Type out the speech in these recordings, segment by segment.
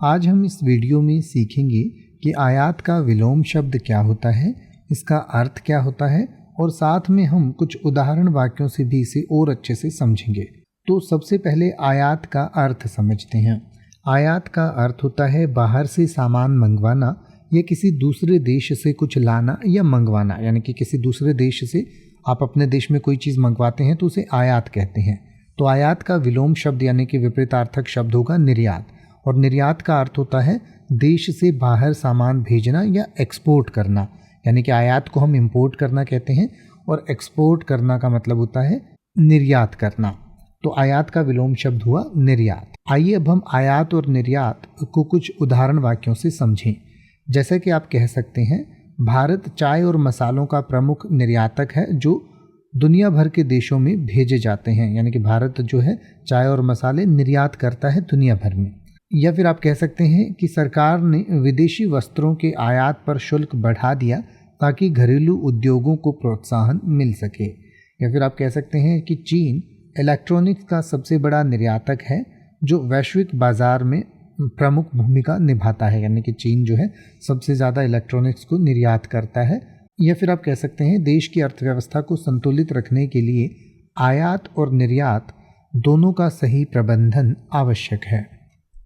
आज हम इस वीडियो में सीखेंगे कि आयात का विलोम शब्द क्या होता है, इसका अर्थ क्या होता है और साथ में हम कुछ उदाहरण वाक्यों से भी इसे और अच्छे से समझेंगे। तो सबसे पहले आयात का अर्थ समझते हैं। आयात का अर्थ होता है बाहर से सामान मंगवाना या किसी दूसरे देश से कुछ लाना या मंगवाना, यानी कि किसी दूसरे देश से आप अपने देश में कोई चीज़ मंगवाते हैं तो उसे आयात कहते हैं। तो आयात का विलोम शब्द यानी कि विपरीतार्थक शब्द होगा निर्यात, और निर्यात का अर्थ होता है देश से बाहर सामान भेजना या एक्सपोर्ट करना, यानी कि आयात को हम इंपोर्ट करना कहते हैं और एक्सपोर्ट करना का मतलब होता है निर्यात करना। तो आयात का विलोम शब्द हुआ निर्यात। आइए अब हम आयात और निर्यात को कुछ उदाहरण वाक्यों से समझें। जैसे कि आप कह सकते हैं, भारत चाय और मसालों का प्रमुख निर्यातक है जो दुनिया भर के देशों में भेजे जाते हैं, यानी कि भारत जो है चाय और मसाले निर्यात करता है दुनिया भर में। या फिर आप कह सकते हैं कि सरकार ने विदेशी वस्त्रों के आयात पर शुल्क बढ़ा दिया ताकि घरेलू उद्योगों को प्रोत्साहन मिल सके। या फिर आप कह सकते हैं कि चीन इलेक्ट्रॉनिक्स का सबसे बड़ा निर्यातक है जो वैश्विक बाजार में प्रमुख भूमिका निभाता है, यानी कि चीन जो है सबसे ज़्यादा इलेक्ट्रॉनिक्स को निर्यात करता है। या फिर आप कह सकते हैं देश की अर्थव्यवस्था को संतुलित रखने के लिए आयात और निर्यात दोनों का सही प्रबंधन आवश्यक है।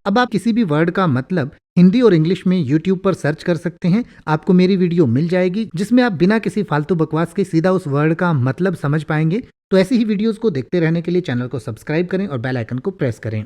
अब आप किसी भी वर्ड का मतलब हिंदी और इंग्लिश में YouTube पर सर्च कर सकते हैं। आपको मेरी वीडियो मिल जाएगी जिसमें आप बिना किसी फालतू बकवास के सीधा उस वर्ड का मतलब समझ पाएंगे। तो ऐसी ही वीडियोस को देखते रहने के लिए चैनल को सब्सक्राइब करें और बेल आइकन को प्रेस करें।